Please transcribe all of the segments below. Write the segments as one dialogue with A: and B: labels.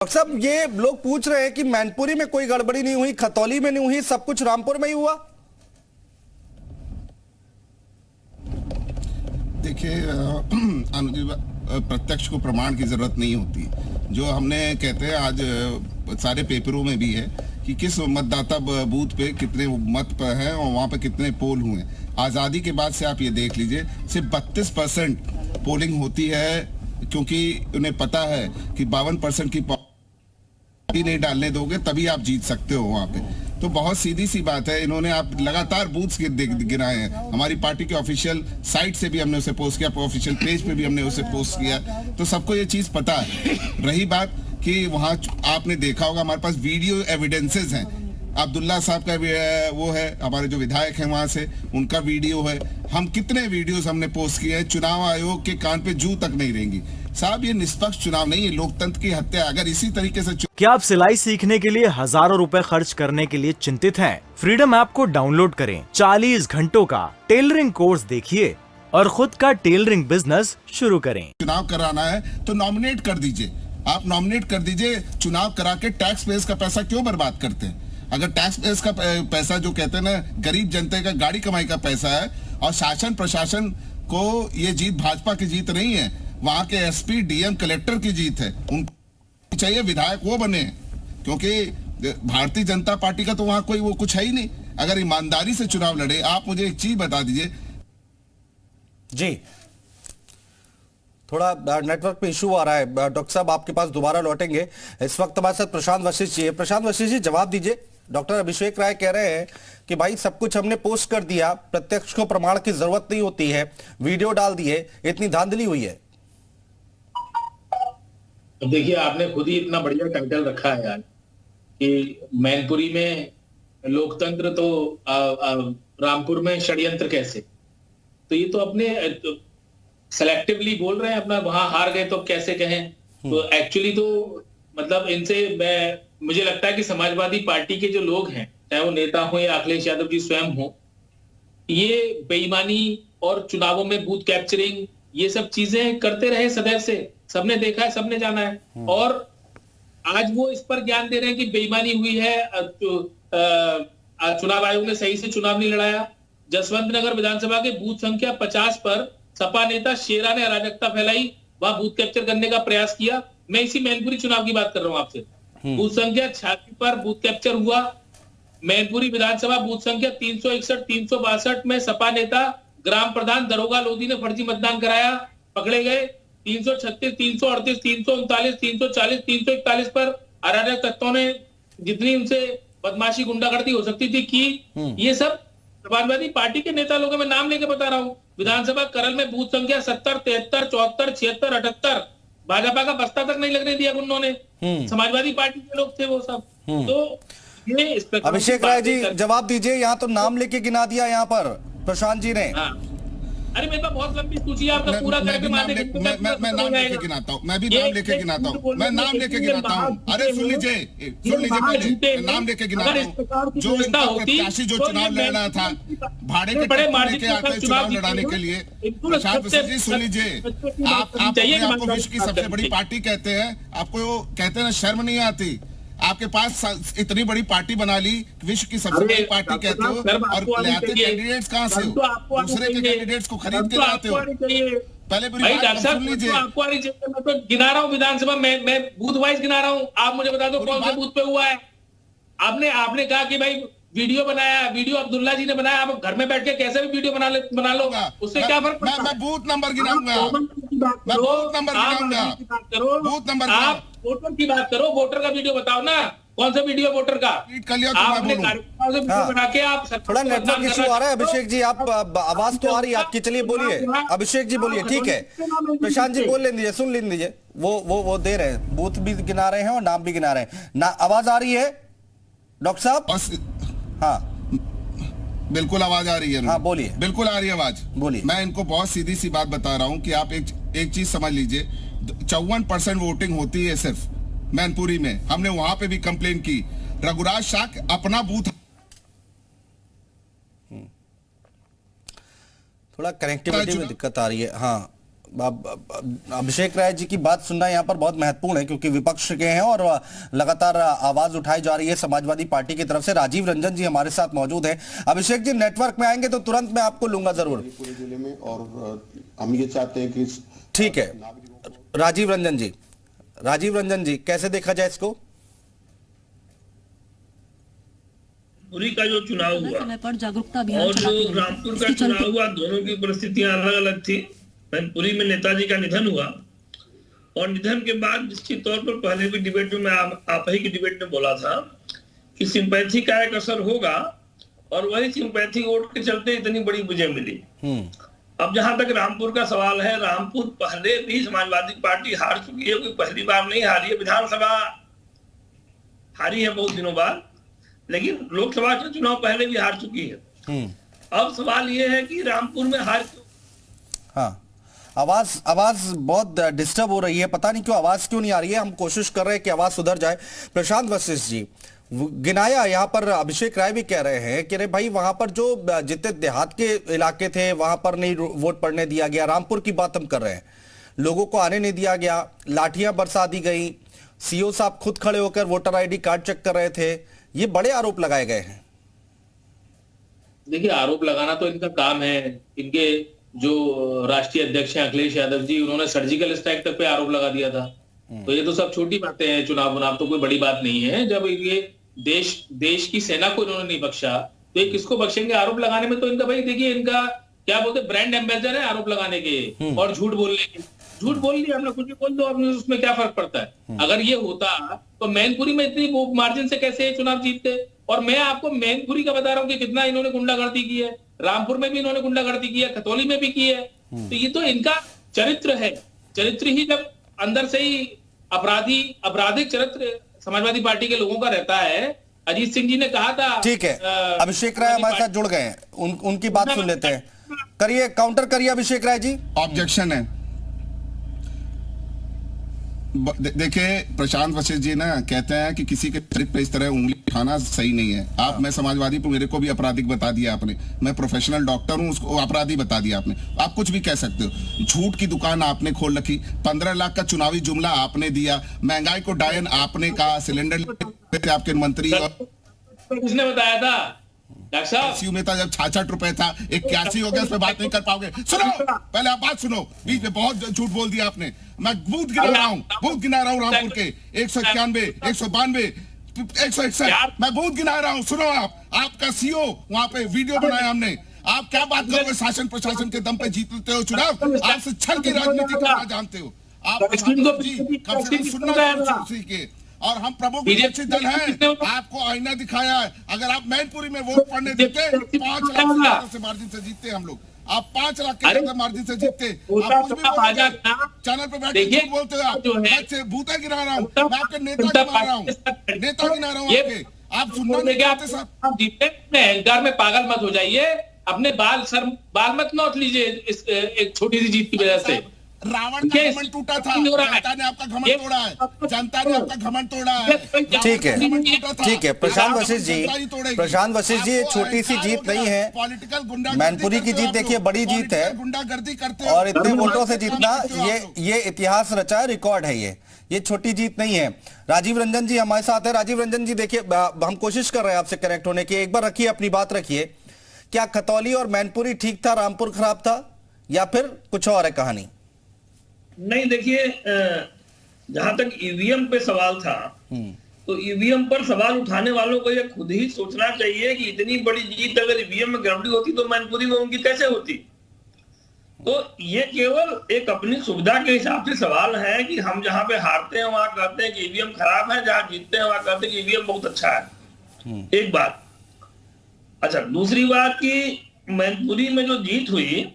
A: Doctor साहब, ये लोग पूछ रहे हैं कि मैनपुरी में कोई गड़बड़ी नहीं हुई, खतौली में नहीं हुई, सब कुछ रामपुर में ही हुआ।
B: देखिए अनुजी, प्रत्यक्ष को प्रमाण की जरूरत नहीं होती। जो हमने कहते हैं आज सारे पेपरों में भी है कि किस मतदाता बूथ पे कितने मत पर हैं और वहां पे कितने पोल हुए। आज़ादी के बाद से आप ये देख लीजिए सिर्फ 32% पोलिंग होती है, क्योंकि उन्हें पता है कि 52% की नहीं डालने दोगे तभी आप जीत सकते हो वहां पे। तो बहुत सीधी सी बात है, इन्होंने आप लगातार बूथ्स गिनाए हैं। हमारी पार्टी के ऑफिशियल साइट से भी हमने उसे पोस्ट किया, ऑफिशियल पेज पे भी हमने उसे पोस्ट किया, तो सबको ये चीज पता है। रही बात कि वहां आपने देखा होगा हमारे पास वीडियो एविडेंसेस हैं। अब्दुल्ला साहब का वो है, हमारे जो विधायक हैं वहां से, उनका वीडियो है। हम कितने वीडियोस हमने पोस्ट किए हैं। चुनाव आयोग के कान पे जू तक नहीं रहेंगी। साहब, ये निष्पक्ष चुनाव नहीं है, लोकतंत्र की हत्या। अगर इसी तरीके से
C: क्या आप सिलाई सीखने के लिए हजारों रुपए खर्च करने के लिए चिंतित हैं? फ्रीडम ऐप को डाउनलोड करें, 40 घंटों का टेलरिंग कोर्स देखिए और खुद का टेलरिंग बिजनेस शुरू करें।
B: चुनाव कराना है तो नॉमिनेट कर दीजिए, आप नॉमिनेट कर दीजिए। चुनाव करा के टैक्स पेयर्स का पैसा क्यों बर्बाद करते हैं? अगर टैक्स पेयर्स का पैसा, जो कहते हैं ना, गरीब जनता का गाड़ी कमाई का पैसा है, और शासन प्रशासन को ये जीत भाजपा की जीत नहीं है, वहां के एसपी डीएम कलेक्टर की जीत है। उनको चाहिए विधायक वो बने, क्योंकि भारतीय जनता पार्टी का तो वहां कोई वो कुछ है ही नहीं। अगर ईमानदारी से चुनाव लड़े, आप मुझे एक चीज बता दीजिए
A: जी, थोड़ा नेटवर्क पे इशू आ रहा है। डॉक्टर साहब, आपके पास दोबारा लौटेंगे। इस वक्त हमारे साथ प्रशांत वशिष्ठ जी है। प्रशांत वशिष्ठ जी, जवाब दीजिए। डॉक्टर अभिषेक राय कह रहे हैं कि भाई सब कुछ हमने पोस्ट कर दिया, प्रत्यक्ष को प्रमाण की जरूरत नहीं होती है, वीडियो डाल दिए, इतनी धांधली हुई है।
D: देखिए, आपने खुद ही इतना बढ़िया टाइटल रखा है यार कि मैनपुरी में लोकतंत्र तो रामपुर में षड्यंत्र कैसे। तो ये तो अपने सेलेक्टिवली बोल रहे हैं, अपना वहां हार गए तो कैसे कहें। तो एक्चुअली तो मतलब इनसे मुझे लगता है कि समाजवादी पार्टी के जो लोग हैं, चाहे वो नेता हो या अखिलेश यादव जी स्वयं हो, ये बेईमानी और चुनावों में बूथ कैप्चरिंग, ये सब चीजें करते रहे सदैव से। सबने देखा है, सबने जाना है, और आज वो इस पर ज्ञान दे रहे हैं कि बेईमानी हुई है, चुनाव आयोग ने सही से चुनाव नहीं लड़ाया। जसवंत नगर विधानसभा के बूथ संख्या 50 पर सपा नेता शेरा ने अराजकता फैलाई, वहां बूथ कैप्चर करने का प्रयास किया। मैं इसी मैनपुरी चुनाव की बात कर रहा हूं आपसे। बूथ संख्या 86 पर बूथ कैप्चर हुआ। मैनपुरी विधानसभा बूथ संख्या 361, 362 में सपा नेता ग्राम प्रधान दरोगा लोधी ने फर्जी मतदान कराया, पकड़े गए। 336, 338, 339, 340, 341 पर अराजक तत्वों ने जितनी उनसे बदमाशी गुंडागर्दी हो सकती थी की। ये सब समाजवादी पार्टी के नेता लोगों में नाम लेके बता रहा हूं। विधानसभा करल में बूथ संख्या 70, 73, 74, 76, 78 भाजपा का बस्ता तक नहीं लगने दिया उन्होंने। समाजवादी पार्टी के लोग थे वो सब। तो ये इस प्रकार
A: अभिषेक राय जी, जवाब दीजिए। यहाँ तो नाम लेके गिना दिया यहाँ पर प्रशांत जी ने।
D: हाँ। अरे मेरे पास बहुत लंबी सूची है, आपका पूरा करके
B: मैं नाम लेके गिनाता हूँ, मैं भी नाम लेके गिनाता हूँ, मैं नाम लेके गिनाता हूँ। अरे सुन लीजिए पहले, नाम लेके गिनाता हूँ। जो इनका प्रत्याशी जो चुनाव लड़ रहा था, भाड़े के ट्रैक्टर लेके आते हैं चुनाव लड़ाने के लिए। प्रशांत वशिष्ठ जी, सुन लीजिए, आप अपने आपको विश्व की सबसे बड़ी पार्टी कहते हैं, आपको कहते हैं ना, शर्म नहीं आती? आपके पास इतनी बड़ी पार्टी बना ली, विश्व की सबसे बड़ी पार्टी कहते हो, और ले आते कैंडिडेट्स कहां से हो? दूसरे के कैंडिडेट्स को खरीद के लाते हो। पहले बुरी बात सुन लीजिए।
D: आपको मैं तो गिना रहा हूँ विधानसभा में, मैं बूथ वाइज गिना रहा हूँ। आप मुझे बता दो कौन से बूथ पे हुआ है। आपने कहा कि भाई वीडियो बनाया, वीडियो अब्दुल्ला जी ने बनाया। आप घर में बैठ के कैसे भी वीडियो बना लो, उससे क्या फर्क पड़ता है?
B: मैं बूथ नंबर गिनाऊंगा, मैं बूथ नंबर गिनाऊंगा, बूथ नंबर।
D: आप वोटर की बात करो, वोटर का वीडियो बताओ ना, कौन सा वीडियो वोटर का? आपने कार्यकर्ताओं से वीडियो बना के आप
A: थोड़ा नेटवर्क इशू आ रहा है। अभिषेक जी, आप आवाज तो आ रही है आपकी, चलिए बोलिए। अभिषेक जी बोलिए, ठीक है। प्रशांत जी बोल लेने दीजिए, सुन लेने दीजिए। वो दे रहे हैं, बूथ भी गिना रहे हैं और नाम भी गिना रहे हैं ना। आवाज आ रही है डॉक्टर साहब? हाँ
B: बिल्कुल आवाज आ रही है।
A: हाँ बोलिए।
B: बिल्कुल आ रही है आवाज, बोलिए। मैं इनको बहुत सीधी सी बात बता रहा हूं कि आप एक चीज समझ लीजिए। 54% वोटिंग होती है सिर्फ मैनपुरी में। हमने वहां पे भी कंप्लेन की। रघुराज शाह अपना बूथ,
A: थोड़ा कनेक्टिविटी में दिक्कत आ रही है। हाँ, अभिषेक राय जी की बात सुनना यहाँ पर बहुत महत्वपूर्ण है क्योंकि विपक्ष के हैं और लगातार आवाज उठाई जा रही है समाजवादी पार्टी की तरफ से। राजीव रंजन जी हमारे साथ मौजूद हैं। अभिषेक जी नेटवर्क में आएंगे तो तुरंत मैं आपको लूंगा जरूर
E: पूरे जिले में, और हम ये चाहते हैं कि
A: ठीक है। राजीव रंजन जी कैसे देखा जाए इसको?
F: पुरी का जो चुनाव हुआ
G: समय पर जागरूकता अभियान
F: और जो रामपुर का चुनाव हुआ, दोनों की परिस्थितियां अलग अलग थी। मैनपुरी में नेताजी का निधन हुआ और निधन के बाद निश्चित तौर पर पहले भी डिबेट में मैं आप ही की डिबेट में बोला था कि सिंपैथी का एक असर होगा और वही सिंपैथी वोट के चलते इतनी बड़ी विजय मिली। अब जहां तक रामपुर का सवाल है, रामपुर पहले भी समाजवादी पार्टी हार चुकी है, कोई पहली बार नहीं हारी है। विधानसभा हारी है बहुत दिनों बाद, लेकिन लोकसभा के चुनाव पहले भी हार चुकी है। अब सवाल यह है कि रामपुर में हार क्यों?
A: हाँ, आवाज बहुत डिस्टर्ब हो रही है, पता नहीं क्यों आवाज क्यों नहीं आ रही है। हम कोशिश कर रहे हैं कि आवाज सुधर जाए। प्रशांत वशिष्ठ जी, गिनाया यहाँ पर अभिषेक राय भी कह रहे हैं कि अरे भाई वहां पर जो जितने देहात के इलाके थे वहां पर नहीं वोट पड़ने दिया गया। रामपुर की बात हम कर रहे हैं, लोगों को आने नहीं दिया गया, लाठियां बरसा दी गई, सीओ साहब खुद खड़े होकर वोटर आईडी कार्ड चेक कर रहे थे। ये बड़े आरोप लगाए गए हैं।
D: देखिए, आरोप लगाना तो इनका काम है। इनके जो राष्ट्रीय अध्यक्ष हैं अखिलेश यादव जी, उन्होंने सर्जिकल स्ट्राइक तक पे आरोप लगा दिया था। तो ये तो सब छोटी बातें हैं, चुनाव तो कोई बड़ी बात नहीं है। जब ये देश की सेना को इन्होंने नहीं बख्शा तो ये किसको बख्शेंगे? आरोप लगाने में तो इनका, भाई देखिए, इनका क्या बोलते, ब्रांड एम्बेसडर है आरोप लगाने के और झूठ बोलने के। झूठ बोल लिया हमने, कुछ भी बोल दो आपने, उसमें क्या फर्क पड़ता है? अगर ये होता तो मैनपुरी में इतनी मार्जिन से कैसे चुनाव जीतते? और मैं आपको मैनपुरी का बता रहा हूँ कि कितना इन्होंने गुंडागर्दी की है। रामपुर में भी इन्होंने गुंडागर्दी की है, खतौली में भी की है। तो ये तो इनका चरित्र है। चरित्र ही जब अंदर से ही आपराधिक चरित्र समाजवादी पार्टी के लोगों का रहता है। अजीत सिंह जी ने कहा था।
A: ठीक है, अभिषेक राय हमारे साथ जुड़ गए हैं, उनकी बात सुन लेते हैं। करिए, काउंटर करिए अभिषेक राय जी।
B: ऑब्जेक्शन है। देखिए, प्रशांत वशिष्ठ जी ना कहते हैं कि किसी के चरित्र पे इस तरह उंगली उठाना सही नहीं है। आप, मैं समाजवादी पे, मेरे को भी आपराधिक बता दिया आपने। मैं प्रोफेशनल डॉक्टर हूं, उसको अपराधी बता दिया आपने। आप कुछ भी कह सकते हो। झूठ की दुकान आपने खोल रखी, 15 लाख का चुनावी जुमला आपने दिया, महंगाई को डायन आपने कहा, सिलेंडर आपके मंत्री
D: किसने बताया था? डॉक्टर साहब,
B: में था जब 66 रुपए था, 81 हो गया, उस पर बात नहीं कर पाओगे। सुनो, पहले आप बात सुनो। बीच में बहुत झूठ बोल दिया आपने। मैं बूथ गिना रहा हूँ रामपुर के 191, 192, 161, मैं बूथ गिना रहा हूँ। सुनो, आपका सीओ वहां पे वीडियो बनाया हमने। आप क्या बात करोगे? शासन प्रशासन के दम पे जीतते हो चुनाव, आपसे छल की राजनीति करना जानते हो आप। कम से कम सुनना सीखे। और हम प्रमुख विपक्षी दल हैं, आपको आईना दिखाया है। अगर आप मैनपुरी में वोट पड़ने देते 5 लाख से मार्जिन से जीतते हम लोग। आप 5 लाख के मार्जिन से जीतते। आप कुछ भी चैनल पे बैठ के बोलते हो। आप भूता गिरा रहा हूँ, मैं आपके नेता गिरा रहा हूँ, नेता गिरा रहा हूँ आपके। आप सुनना नहीं चाहते सर।
D: आप जीते अहंकार में पागल मत हो जाइए। अपने बाल मत नोच लीजिए इस एक छोटी सी जीत की वजह से।
B: रावण का घमंड टूटा था, जनता ने आपका घमंड तोड़ा है। जनता ने आपका घमंड तोड़ा है।
A: ठीक है, ठीक है प्रशांत वशिष्ठ जी, छोटी सी जीत नहीं है।
B: पॉलिटिकल
A: मैनपुरी की जीत देखिए बड़ी जीत है,
B: गुंडागर्दी करते
A: और इतने वोटों से जीतना ये इतिहास रचा है, रिकॉर्ड है। ये छोटी जीत नहीं है। राजीव रंजन जी हमारे साथ है। राजीव रंजन जी देखिए, हम कोशिश कर रहे हैं आपसे कनेक्ट होने की। एक बार रखिए, अपनी बात रखिए। क्या खतौली और मैनपुरी ठीक था, रामपुर खराब था, या फिर कुछ और है कहानी?
F: नहीं, देखिए, जहां तक ईवीएम पे सवाल था, तो ईवीएम पर सवाल उठाने वालों को ये खुद ही सोचना चाहिए कि इतनी बड़ी जीत अगर ईवीएम में गड़बड़ी होती तो मैनपुरी में उनकी कैसे होती। तो ये केवल एक अपनी सुविधा के हिसाब से सवाल है कि हम जहां पे हारते हैं वहां कहते हैं कि ईवीएम खराब है, जहां जीतते हैं वहां कहते हैं कि ईवीएम बहुत अच्छा है। एक बात। अच्छा, दूसरी बात कि मैनपुरी में जो जीत हुई,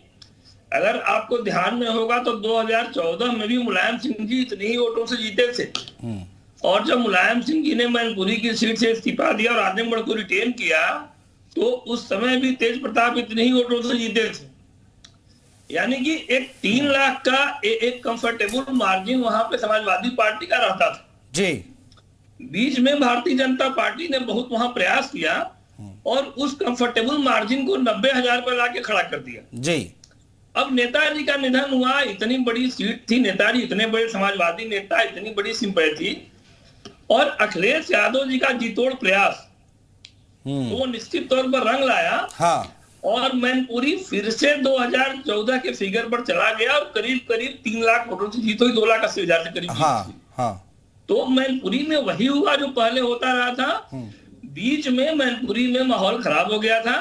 F: अगर आपको ध्यान में होगा तो 2014 में भी मुलायम सिंह जी इतने ही वोटों से जीते थे। और जब मुलायम सिंह जी ने मैनपुरी की सीट से इस्तीफा दिया और आजमगढ़ को रिटेन किया, तो उस समय भी तेज प्रताप इतने ही वोटों से जीते थे। यानी कि एक 3 लाख का एक कंफर्टेबल मार्जिन वहां पे समाजवादी पार्टी का रहता था
A: जी।
F: बीच में भारतीय जनता पार्टी ने बहुत वहां प्रयास किया और उस कंफर्टेबल मार्जिन को 90,000 पर लाके खड़ा कर दिया
A: जी।
F: अब नेताजी का निधन हुआ, इतनी बड़ी सीट थी, नेताजी इतने बड़े समाजवादी नेता, इतनी बड़ी सिंपैथी, और अखिलेश यादव जी का जीतोड़ प्रयास तो वो निश्चित तौर पर रंग लाया।
A: हाँ
F: और मैनपुरी फिर से 2014 के फिगर पर चला गया और करीब करीब 3 लाख वोटों से जीत हुई, 2,80,000 से करीब।
A: हाँ हाँ
F: तो मैनपुरी में वही हुआ जो पहले होता रहा था। बीच में मैनपुरी में माहौल खराब हो गया था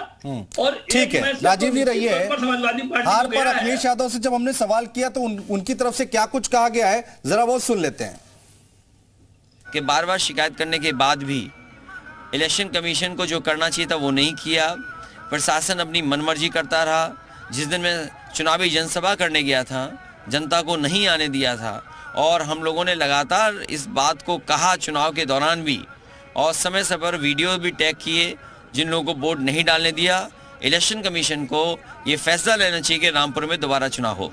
F: और
A: ठीक है राजीव जी रहिए।
F: समाजवादी पार्टी
A: हार
F: को
A: पर
F: गया है।
A: अखिलेश यादव से जब हमने सवाल किया तो उनकी तरफ से क्या कुछ कहा गया है, जरा वो सुन लेते हैं।
G: कि बार बार शिकायत करने के बाद भी इलेक्शन कमीशन को जो करना चाहिए था वो नहीं किया, प्रशासन अपनी मनमर्जी करता रहा। जिस दिन मैं चुनावी जनसभा करने गया था, जनता को नहीं आने दिया था और हम लोगों ने लगातार इस बात को कहा चुनाव के दौरान भी, और समय समय पर वीडियो भी टैग किए जिन लोगों को वोट नहीं डालने दिया। इलेक्शन कमीशन को ये फैसला लेना चाहिए कि रामपुर में दोबारा चुनाव हो।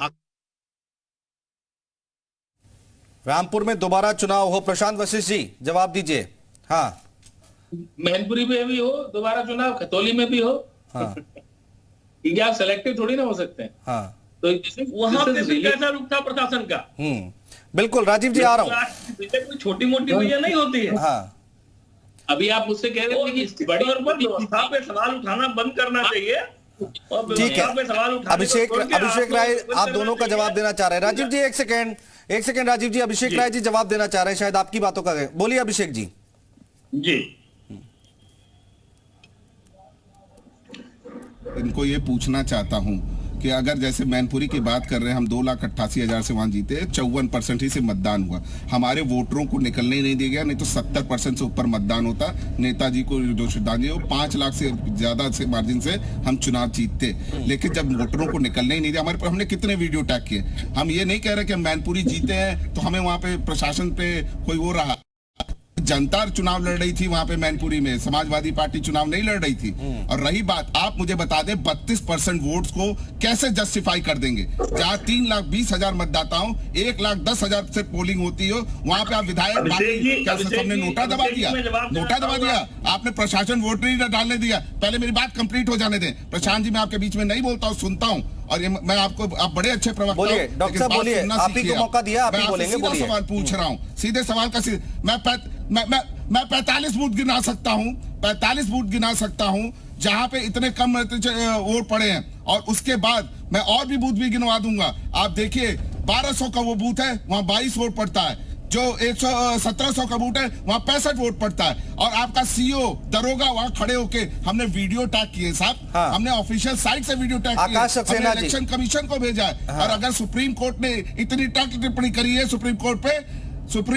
A: रामपुर में दोबारा चुनाव हो। प्रशांत वशिष्ठ जी जवाब दीजिए। हाँ
D: मैनपुरी में भी हो दोबारा चुनाव, खतौली में भी हो।
A: हाँ
D: क्योंकि आप सेलेक्टिव थोड़ी ना हो सकते हैं।
A: हाँ
D: तो
F: वहां पे भी कैसा रुख था प्रशासन का।
A: बिल्कुल राजीव जी आ रहा हूँ।
F: कोई छोटी मोटी भैया नहीं होती है।
A: हाँ
D: अभी आप मुझसे कह रहे थे कि
F: बड़ी तौर पर व्यवस्था पे सवाल उठाना बंद करना चाहिए। और
A: ठीक है
F: व्यवस्था पे सवाल उठाने को
A: अभिषेक
F: छोड़ के
A: अभिषेक राय
F: बंद
A: आप
F: करना
A: दोनों का
F: चाहिए।
A: जवाब देना चाह रहे हैं। राजीव जी एक सेकेंड राजीव जी, अभिषेक राय जी जवाब देना चाह रहे हैं शायद आपकी बातों का। बोलिए अभिषेक जी।
F: जी
B: इनको ये पूछना चाहता हूं कि अगर जैसे मैनपुरी की बात कर रहे हैं, हम 2,88,000 से वहां जीते, 54% ही से मतदान हुआ, हमारे वोटरों को निकलने ही नहीं दिया गया, नहीं तो 70% से ऊपर मतदान होता, नेताजी को जो श्रद्धांजलि हो, 5 लाख से ज्यादा से मार्जिन से हम चुनाव जीतते। लेकिन जब वोटरों को निकलने ही नहीं दिया, हमारे पर हमने कितने वीडियो टैग किए। हम ये नहीं कह रहे कि हम मैनपुरी जीते हैं तो हमें वहां पे प्रशासन पे कोई वो रहा। जनता चुनाव लड़ रही थी वहां पे मैनपुरी में, समाजवादी पार्टी चुनाव नहीं लड़ रही थी। और रही बात, आप मुझे बता दें 32% वोट्स को कैसे जस्टिफाई कर देंगे? जहां 3,20,000 मतदाताओं 1,10,000 से पोलिंग होती हो, वहां पे आप विधायक क्या सबने नोटा दबा दिया? नोटा दबा दिया आपने, प्रशासन वोट नहीं डालने दिया। पहले मेरी बात कंप्लीट हो जाने दें। प्रशांत जी मैं आपके बीच में नहीं बोलता हूं, सुनता हूं, और मैं आपको, आप बड़े अच्छे प्रवक्ता हो।
A: बोलिए डॉक्टर साहब, बोलिए, आप ही को मौका दिया, आप ही बोलेंगे। बोलिए।
B: सवाल पूछ रहा हूं, सीधे सवाल का मैं 45 बूथ गिना सकता हूं, 45 बूथ गिना सकता हूं जहां पे इतने कम वोट पड़े हैं, और उसके बाद मैं और भी बूथ भी गिनवा दूंगा। आप देखिए 1200 का वो बूथ है, वहां 22 वोट पड़ता है। जो 1700 का बूथ है वहां 65 वोट पड़ता है। और आपका सीओ दरोगा वहां खड़े होके, हमने वीडियो टैग किए साहब।
A: हाँ।
B: हमने ऑफिशियल साइट से वीडियो टैग किए,
A: आकाश सक्सेना
B: हमने
A: जी।
B: इलेक्शन कमीशन को भेजा है।
A: हाँ।
B: और अगर सुप्रीम कोर्ट ने इतनी टक टिप्पणी करी है, सुप्रीम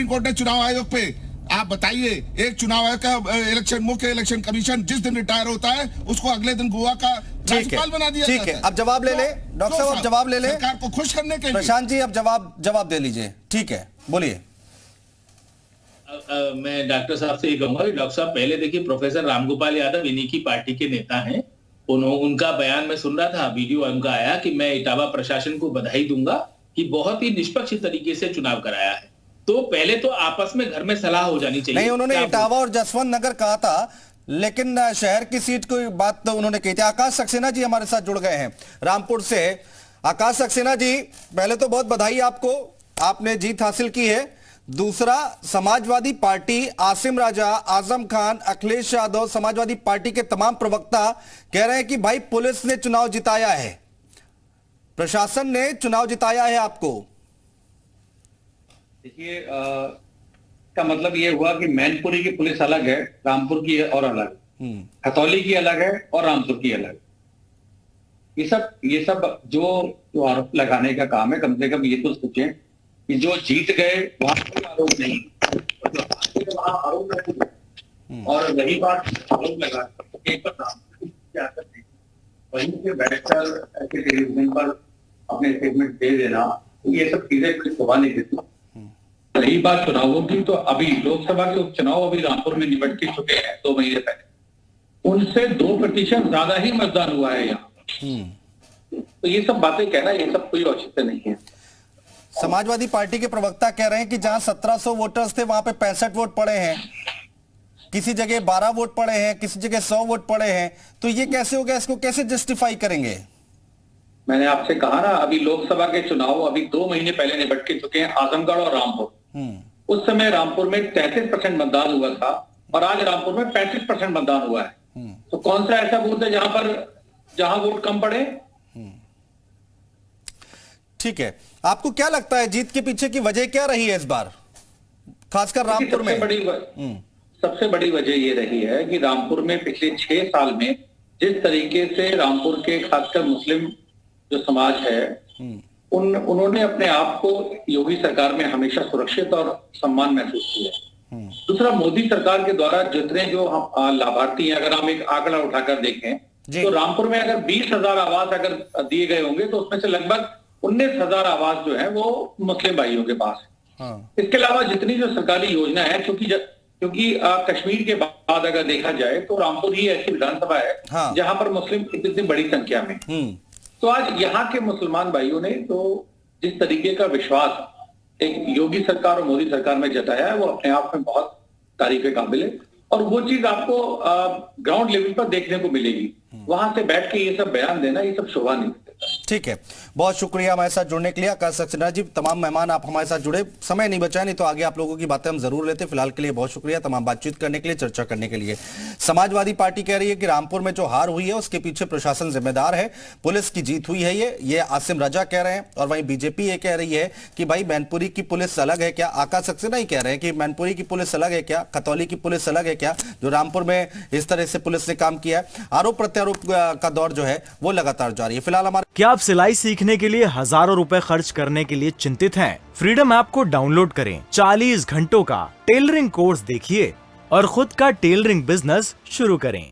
B: कोर्ट ने चुनाव आयोग पे, आप बताइए, एक चुनाव आयोग का मुख्य इलेक्शन कमीशन जिस दिन रिटायर होता है उसको अगले दिन गोवा का राज्यपाल बना दिया जाता है।
A: ठीक है, अब जवाब ले ले डॉक्टर साहब, अब जवाब ले ले
B: सरकार को खुश करने के लिए।
A: प्रशांत जी अब जवाब दे लीजिए। ठीक है, बोलिए।
D: मैं डॉक्टर साहब से ये कहूंगा कि डॉक्टर साहब पहले देखिए, प्रोफेसर रामगोपाल यादव इन्हीं की पार्टी के नेता हैं। उनका बयान मैं सुन रहा था, वीडियो उनका आया कि मैं इटावा प्रशासन को बधाई दूंगा कि बहुत ही निष्पक्ष तरीके से चुनाव कराया है। तो पहले तो आपस में घर में सलाह हो जानी चाहिए।
A: नहीं, उन्होंने इटावा और जसवंत नगर कहा था, लेकिन शहर की सीट की बात तो उन्होंने कही थी। आकाश सक्सेना जी हमारे साथ जुड़ गए हैं रामपुर से। आकाश सक्सेना जी, पहले तो बहुत बधाई आपको, आपने जीत हासिल की है। दूसरा, समाजवादी पार्टी, आसिम राजा, आजम खान, अखिलेश यादव, समाजवादी पार्टी के तमाम प्रवक्ता कह रहे हैं कि भाई पुलिस ने चुनाव जिताया है, प्रशासन ने चुनाव जिताया है आपको।
H: देखिए, का मतलब ये हुआ कि मैनपुरी की पुलिस अलग है, रामपुर की और अलग, खतौली की अलग है और रामपुर की अलग। ये सब जो आरोप लगाने का काम है, कम से कम ये तो सोचें कि जो जीत गए वहां कोई आरोप नहीं, वहां आरोप नहीं। और रही बात आरोप लगा वहीं पे बैठकर ऐसे टेलीविजन पर अपने स्टेटमेंट दे देना, ये सब चीजें कोई शोभा नहीं देती। रही बात चुनावों की, तो अभी लोकसभा के उपचुनाव अभी रामपुर में निपट के चुके हैं 2 महीने पहले, उनसे 2% ज्यादा ही मतदान हुआ है यहाँ। तो ये सब बातें कहना, ये सब कोई औचित्य नहीं है।
A: समाजवादी पार्टी के प्रवक्ता कह रहे हैं कि जहां 1700 वोटर्स थे वहां पे 65 वोट पड़े हैं, किसी जगह 12 वोट पड़े हैं, किसी जगह 100 वोट पड़े हैं। तो ये कैसे हो गया, इसको कैसे जस्टिफाई करेंगे?
H: मैंने आपसे कहा ना, अभी लोकसभा के चुनाव अभी 2 महीने पहले निपट के चुके हैं, आजमगढ़ और रामपुर। उस समय रामपुर में 33% मतदान हुआ था और आज रामपुर में 35% मतदान हुआ है। तो कौन सा ऐसा बूथ है जहां वोट कम पड़े?
A: ठीक है, आपको क्या लगता है जीत के पीछे की वजह क्या रही है इस बार, खासकर रामपुर में?
H: सबसे बड़ी वजह ये रही है कि रामपुर में पिछले 6 साल में जिस तरीके से रामपुर के खासकर मुस्लिम जो समाज है उन्होंने अपने आप को योगी सरकार में हमेशा सुरक्षित और सम्मान महसूस किया। दूसरा, मोदी सरकार के द्वारा जितने जो लाभार्थी हैं, अगर हम एक आंकड़ा उठाकर देखें तो रामपुर में अगर 20,000 आवास अगर दिए गए होंगे तो उसमें से लगभग 19,000 आवास जो है वो मुस्लिम भाइयों के पास है। इसके अलावा जितनी जो सरकारी योजना है, क्योंकि कश्मीर के बाद अगर देखा जाए तो रामपुर ही ऐसी विधानसभा है जहां पर मुस्लिम इतनी बड़ी संख्या में। तो आज यहाँ के मुसलमान भाइयों ने तो जिस तरीके का विश्वास एक योगी सरकार और मोदी सरकार में जताया है वो अपने आप में बहुत तारीफ काबिल है और वो चीज आपको ग्राउंड लेवल पर देखने को मिलेगी। वहां से बैठ के ये सब बयान देना ये सब शोभा नहीं देता।
A: ठीक है, बहुत शुक्रिया हमारे साथ जुड़ने के लिए आकाश सक्सेना जी। तमाम मेहमान आप हमारे साथ जुड़े, समय नहीं बचा, नहीं तो आगे आप लोगों की बातें हम जरूर लेते। फिलहाल के लिए बहुत शुक्रिया तमाम बातचीत करने के लिए, चर्चा करने के लिए। समाजवादी पार्टी कह रही है कि रामपुर में जो हार हुई है उसके पीछे प्रशासन जिम्मेदार है, पुलिस की जीत हुई है ये आसिम रजा कह रहे हैं। और वहीं बीजेपी ये कह रही है कि भाई मैनपुरी की पुलिस अलग है क्या? आकाश सक्सेना ही कह रहे हैं कि मैनपुरी की पुलिस अलग है क्या, खतौली की पुलिस अलग है क्या, जो रामपुर में इस तरह से पुलिस ने काम किया है। आरोप प्रत्यारोप का दौर जो है वो लगातार जारी है। फिलहाल हमारे
C: क्या आप सिलाई सीखने के लिए हजारों रुपए खर्च करने के लिए चिंतित हैं? फ्रीडम ऐप को डाउनलोड करें, 40 घंटों का टेलरिंग कोर्स देखिए और खुद का टेलरिंग बिजनेस शुरू करें।